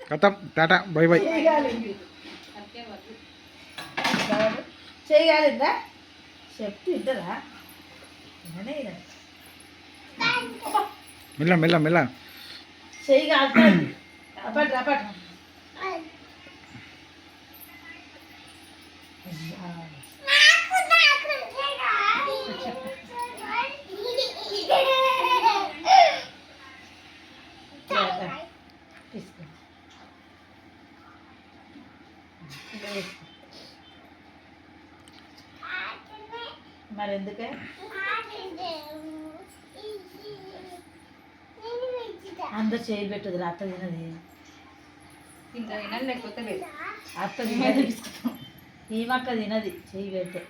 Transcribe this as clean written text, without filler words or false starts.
కథం tata bye by. చేయగలిందా చెప్తూ ఇద్దరా మెల్ల మెల్ల మెల్ల చేయగలుగుతా అప్పటి రపట్ తీసుకో మరి ఎందుకే అందరు చేయి పెట్టుది అత్త తినది ఇంకా తినాలి లేకపోతే లేదు. అత్త తినది ఈ మక్క తినది చేయి పెడితే